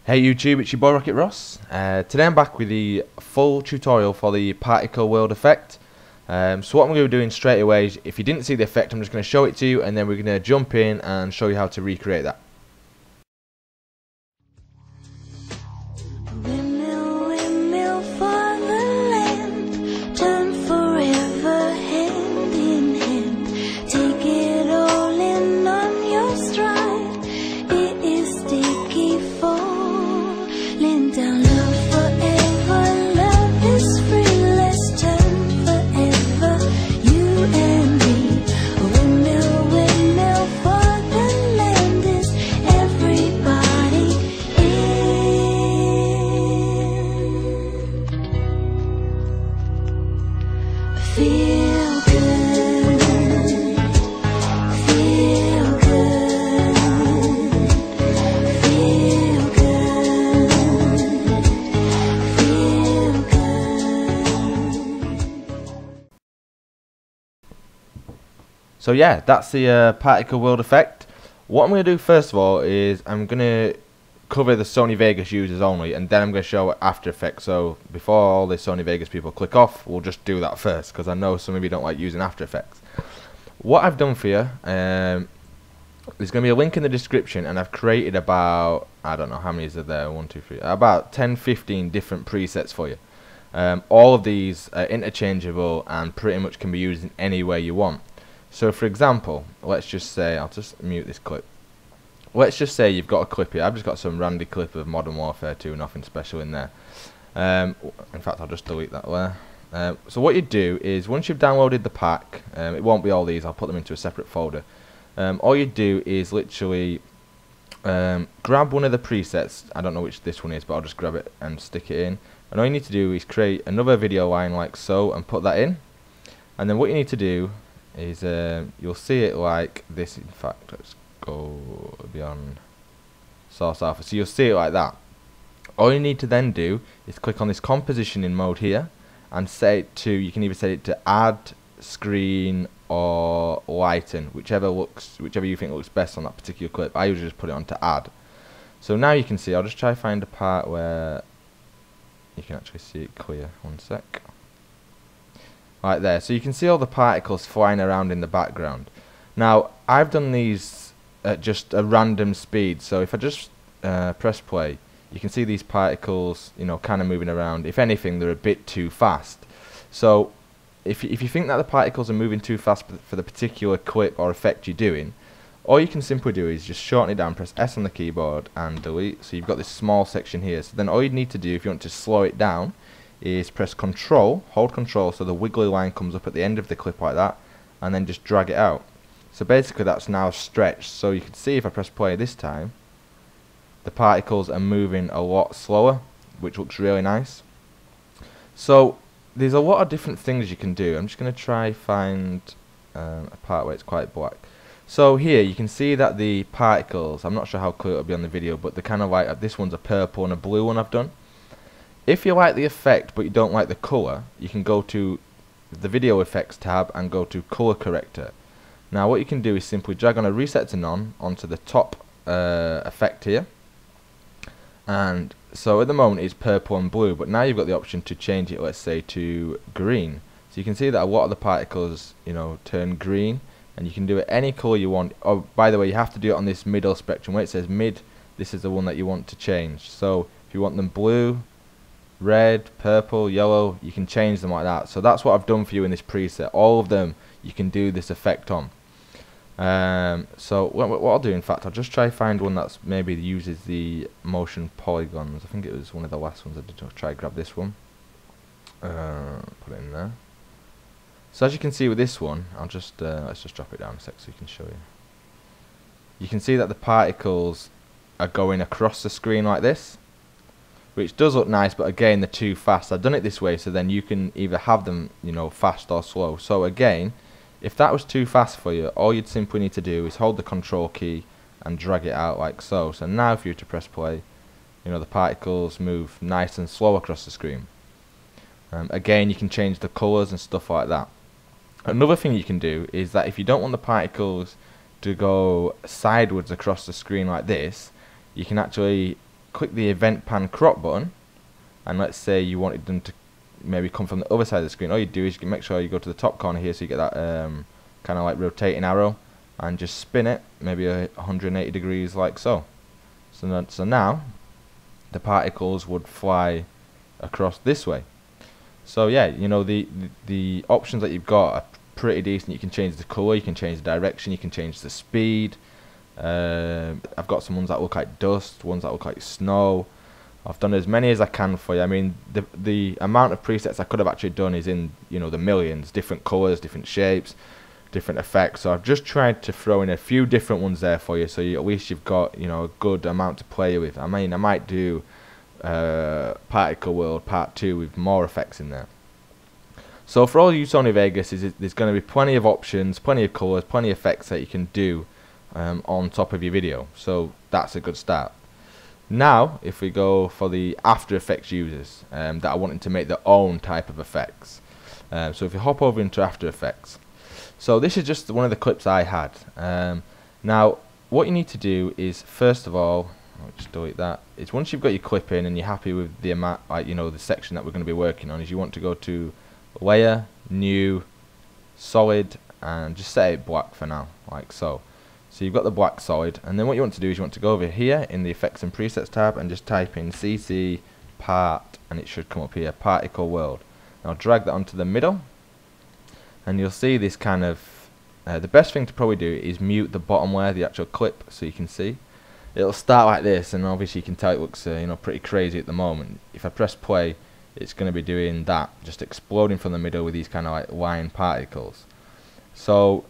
Hey YouTube, it's your boy Rocket Ross. Today I'm back with the full tutorial for the particle world effect. So what I'm going to be doing straight away is, if you didn't see the effect, I'm just going to show it to you, and then we're going to jump in and show you how to recreate that. So yeah, that's the particle world effect. What I'm going to do first of all is I'm going to cover the Sony Vegas users only, and then I'm going to show After Effects. So before all the Sony Vegas people click off, we'll just do that first, because I know some of you don't like using After Effects. What I've done for you, there's going to be a link in the description, and I've created about, I don't know how many is there, 1, 2, 3, about 10-15 different presets for you. All of these are interchangeable and pretty much can be used in any way you want. So for example, let's just say, I'll just mute this clip. Let's just say you've got a clip here. I've just got some randy clip of Modern Warfare 2, nothing special in there. In fact, I'll just delete that there. So what you do is, once you've downloaded the pack, it won't be all these, I'll put them into a separate folder. All you do is literally grab one of the presets. I don't know which this one is, but I'll just grab it and stick it in. And all you need to do is create another video line like so and put that in. And then what you need to do is you'll see it like this. In fact, let's go beyond source alpha. So you'll see it like that. All you need to then do is click on this composition in mode here and set it to, you can either set it to add, screen, or lighten, whichever you think looks best on that particular clip. I usually just put it on to add. So now you can see, I'll just try to find a part where you can actually see it clear. One sec. Right there, so you can see all the particles flying around in the background. Now I've done these at just a random speed, so if I just press play, you can see these particles, you know, kind of moving around. If anything, they're a bit too fast. So if you think that the particles are moving too fast for the particular clip or effect you're doing, all you can simply do is just shorten it down, press S on the keyboard and delete. So you've got this small section here. So then all you need to do, if you want to slow it down, is press Control, hold Control, so the wiggly line comes up at the end of the clip like that, and then just drag it out. So basically that's now stretched. So you can see if I press play this time, the particles are moving a lot slower, which looks really nice. So there's a lot of different things you can do. I'm just going to try find a part where it's quite black. So here you can see that the particles, I'm not sure how clear it'll be on the video, but they're kind of like, this one's a purple and a blue one I've done. If you like the effect but you don't like the colour, you can go to the video effects tab and go to color corrector. Now what you can do is simply drag on a reset to none onto the top effect here, and so at the moment it's purple and blue, but now you've got the option to change it, let's say, to green. So you can see that a lot of the particles, you know, turn green, and you can do it any colour you want. Oh, by the way, you have to do it on this middle spectrum where it says mid. This is the one that you want to change. So if you want them blue, red, purple, yellow, you can change them like that. So that's what I've done for you in this preset. All of them you can do this effect on. So what I'll do, in fact, I'll just try to find one that's maybe uses the motion polygons. I think it was one of the last ones I did. I'll try to grab this one, put it in there. So as you can see with this one, I'll just let's just drop it down a sec so you can show you. You can see that the particles are going across the screen like this, which does look nice, but again they're too fast. I've done it this way so then you can either have them, you know, fast or slow. So again, if that was too fast for you, all you'd simply need to do is hold the Control key and drag it out like so. So now if you were to press play, you know, the particles move nice and slow across the screen. Again, you can change the colours and stuff like that. Another thing you can do is that if you don't want the particles to go sideways across the screen like this, you can actually click the event pan crop button, and let's say you wanted them to maybe come from the other side of the screen, all you do is you can make sure you go to the top corner here so you get that kind of like rotating arrow, and just spin it maybe 180 degrees like so. So now the particles would fly across this way. So yeah, you know, the options that you've got are pretty decent. You can change the colour, you can change the direction, you can change the speed. I've got some ones that look like dust, ones that look like snow. I've done as many as I can for you. I mean, the amount of presets I could have actually done is in, you know, the millions, different colours, different shapes, different effects. So I've just tried to throw in a few different ones there for you, so at least you've got, you know, a good amount to play with. I mean, I might do Particle World Part 2 with more effects in there. So for all you Sony Vegas, there's going to be plenty of options, plenty of colours, plenty of effects that you can do on top of your video. So that's a good start. Now, if we go for the After Effects users that are wanting to make their own type of effects. So if you hop over into After Effects. So this is just one of the clips I had. Now, what you need to do is, first of all, I'll just delete that. It's once you've got your clip in and you're happy with the amount, like, you know, the section that we're going to be working on, is you want to go to Layer, New, Solid, and just set it black for now, like so. So you've got the black solid, and then what you want to do is you want to go over here in the Effects and Presets tab and just type in CC Part, and it should come up here, Particle World. Now drag that onto the middle, and you'll see this kind of, the best thing to probably do is mute the bottom layer, the actual clip, so you can see. It'll start like this, and obviously you can tell it looks you know, pretty crazy at the moment. If I press play, it's going to be doing that, just exploding from the middle with these kind of like line particles. So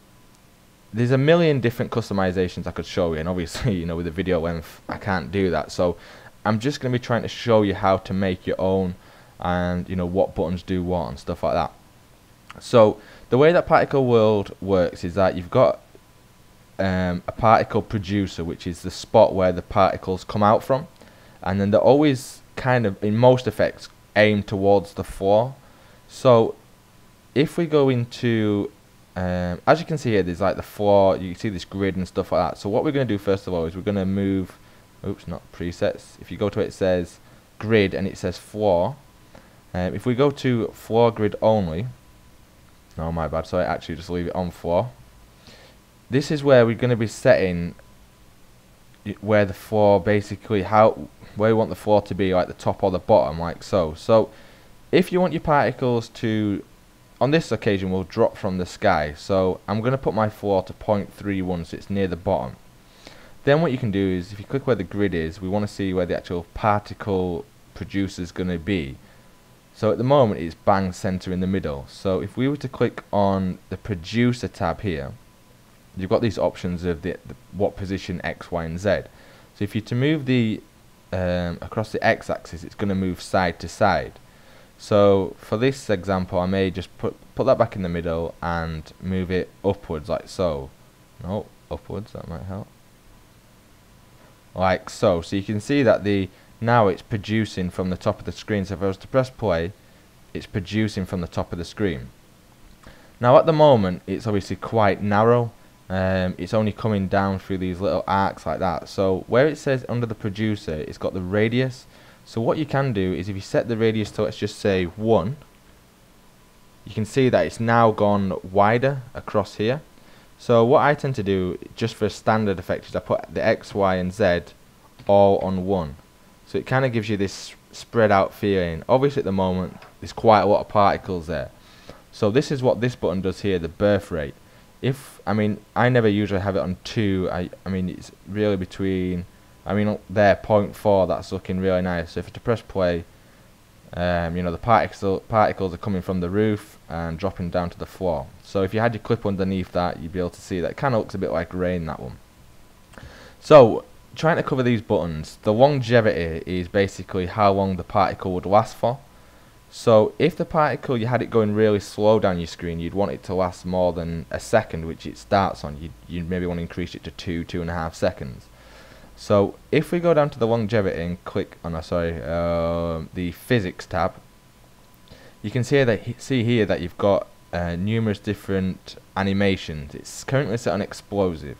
there's a million different customizations I could show you, and obviously, you know, with the video length I can't do that. So I'm just going to be trying to show you how to make your own, and, you know, what buttons do what and stuff like that. So the way that Particle World works is that you've got a particle producer, which is the spot where the particles come out from, and then they're always kind of, in most effects, aimed towards the floor. So if we go into as you can see here, there's like the floor, you can see this grid and stuff like that. So what we're going to do first of all is we're going to move, oops, not presets. If you go to it, it says grid and it says floor. If we go to floor grid only, no, my bad, so I actually just leave it on floor. This is where we're going to be setting where the floor, basically where we want the floor to be, like the top or the bottom, like so. So if you want your particles to, on this occasion, we'll drop from the sky. So I'm going to put my floor to 0.31, so it's near the bottom. Then what you can do is, if you click where the grid is, we want to see where the actual particle producer is going to be. So at the moment it's bang center in the middle. So if we were to click on the producer tab here, you've got these options of what position X, Y, and Z. So if you to move the across the X axis, it's going to move side to side. So for this example, I may just put that back in the middle and move it upwards like so. No, upwards, that might help. Like so. So you can see that now it's producing from the top of the screen. So if I was to press play, it's producing from the top of the screen. Now at the moment, it's obviously quite narrow. It's only coming down through these little arcs like that. So where it says under the producer, it's got the radius. So what you can do is, if you set the radius to, let's just say 1, you can see that it's now gone wider across here. So what I tend to do, just for a standard effect, is I put the X, Y, and Z all on 1. So it kind of gives you this spread out feeling. Obviously at the moment, there's quite a lot of particles there. So this is what this button does here, the birth rate. I mean, I never usually have it on 2. I mean, it's really between, I mean, there, 0.4, that's looking really nice. So if I to press play, you know, the particles are coming from the roof and dropping down to the floor. So if you had your clip underneath that, you'd be able to see that. It kind of looks a bit like rain, that one. So trying to cover these buttons, the longevity is basically how long the particle would last for. So if the particle, you had it going really slow down your screen, you'd want it to last more than a second, which it starts on. You'd maybe want to increase it to 2.5 seconds. So if we go down to the longevity and click on the physics tab, you can see here that you've got numerous different animations. It's currently set on explosive.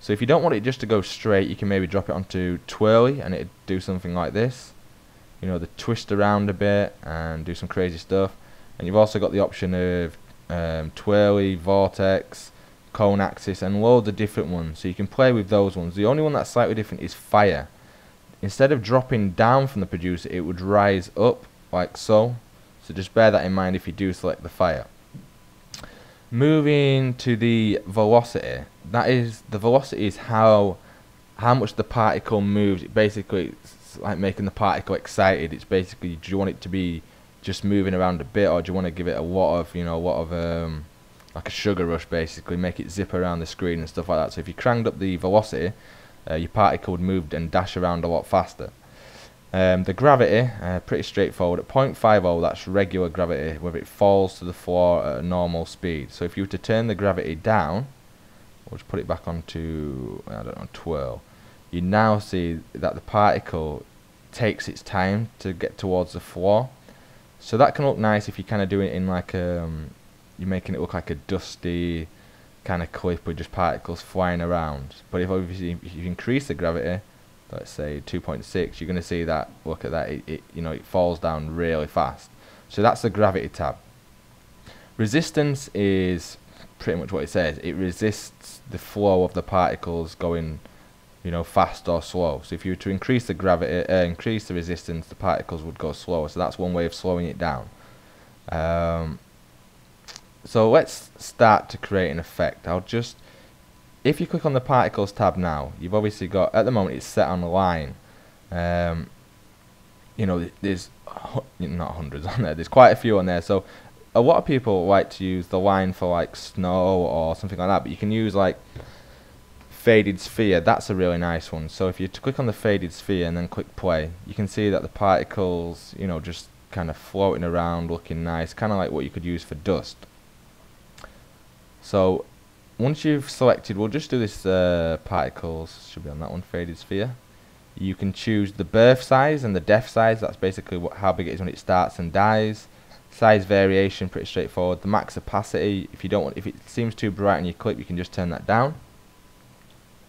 So if you don't want it just to go straight, you can maybe drop it onto twirly and it'd do something like this. You know, the twist around a bit and do some crazy stuff. And you've also got the option of twirly, vortex, cone axis, and loads of different ones. So you can play with those ones. The only one that's slightly different is fire. Instead of dropping down from the producer, it would rise up like so. So just bear that in mind if you do select the fire. Moving to the velocity, the velocity is how much the particle moves. It basically, it's like making the particle excited. It's basically, do you want it to be just moving around a bit, or do you want to give it a lot of, like a sugar rush, basically make it zip around the screen and stuff like that. So if you cranked up the velocity, your particle would move and dash around a lot faster. The gravity, pretty straightforward. At 0.50, that's regular gravity, where it falls to the floor at a normal speed. So if you were to turn the gravity down, we'll just put it back onto, I don't know, twirl, you now see that the particle takes its time to get towards the floor. So that can look nice if you kind of do it in like you're making it look like a dusty kind of clip with just particles flying around. But if obviously if you increase the gravity, let's say 2.6, you're going to see that, look at that, it falls down really fast. So that's the gravity tab. Resistance is pretty much what it says. It resists the flow of the particles going, fast or slow. So if you were to increase the gravity, increase the resistance, the particles would go slower. So that's one way of slowing it down. So let's start to create an effect. If you click on the particles tab now, you've obviously got, at the moment it's set on line. There's not hundreds on there, there's quite a few on there. So a lot of people like to use the line for like snow or something like that, but you can use like faded sphere. That's a really nice one. So if you click on the faded sphere and then click play, you can see that the particles, just kind of floating around, looking nice, kind of like what you could use for dust. So once you've selected, we'll just do this particles, should be on that one, faded sphere. You can choose the birth size and the death size. That's basically how big it is when it starts and dies. Size variation, pretty straightforward. The max opacity, if it seems too bright in your clip, you can just turn that down.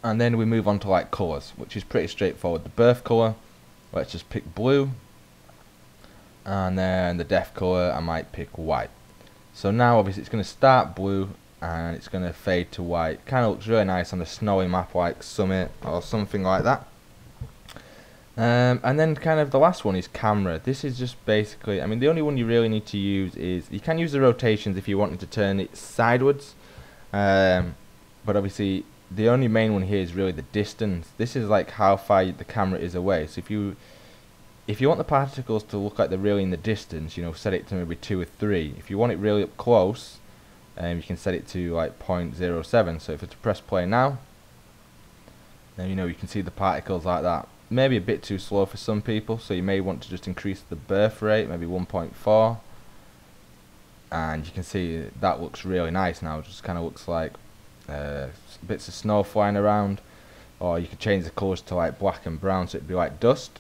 And then we move on to like colours, which is pretty straightforward. The birth colour, let's just pick blue. And then the death colour, I might pick white. So now obviously it's going to start blue and it's going to fade to white. Kind of looks really nice on a snowy map like Summit or something like that. And then kind of the last one is camera. This is just basically, the only one you really need to use is, you can use the rotations if you wanted to turn it sideways, but obviously the only main one here is really the distance. This is like how far the camera is away. So if you want the particles to look like they're really in the distance, set it to maybe 2 or 3. If you want it really up close, you can set it to like 0.07. So if it's to press play now, then you can see the particles like that. Maybe a bit too slow for some people, so you may want to just increase the birth rate, maybe 1.4, and you can see that looks really nice now. It just kind of looks like bits of snow flying around. Or you could change the colours to like black and brown, so it'd be like dust.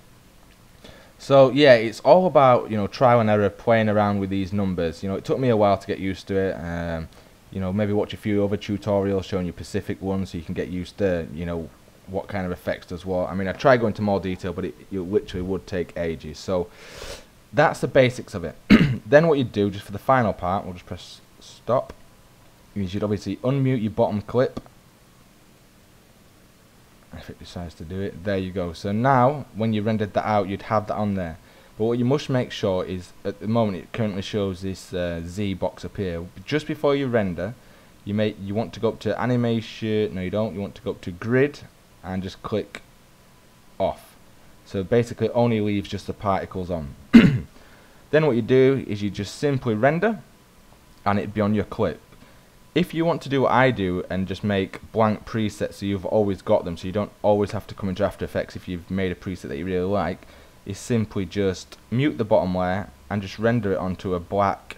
So yeah, it's all about trial and error, playing around with these numbers. It took me a while to get used to it. Maybe watch a few other tutorials showing you specific ones so you can get used to what kind of effects does what. I try going into more detail, but it literally would take ages. So that's the basics of it. Then what you do, just for the final part, we'll just press stop. You should obviously unmute your bottom clip. If it decides to do it, there you go. So now, when you rendered that out, you'd have that on there. But what you must make sure is, at the moment, it currently shows this Z box up here. Just before you render, you want to go up to animation. No, you don't. You want to go up to grid and just click off. So basically, it only leaves just the particles on. Then what you do is you just simply render, and it'd be on your clip. If you want to do what I do and just make blank presets so you've always got them, so you don't always have to come into After Effects if you've made a preset that you really like, is simply just mute the bottom layer and just render it onto a black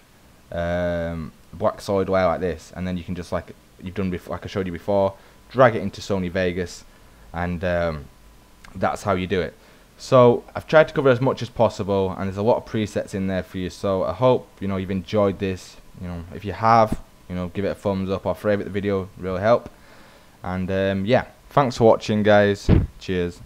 solid layer like this, and then you can just, like you've done like I showed you before, drag it into Sony Vegas, and that's how you do it. So I've tried to cover as much as possible, and there's a lot of presets in there for you. So I hope you've enjoyed this. If you have, give it a thumbs up or favourite the video, really help. And yeah, Thanks for watching, guys. Cheers.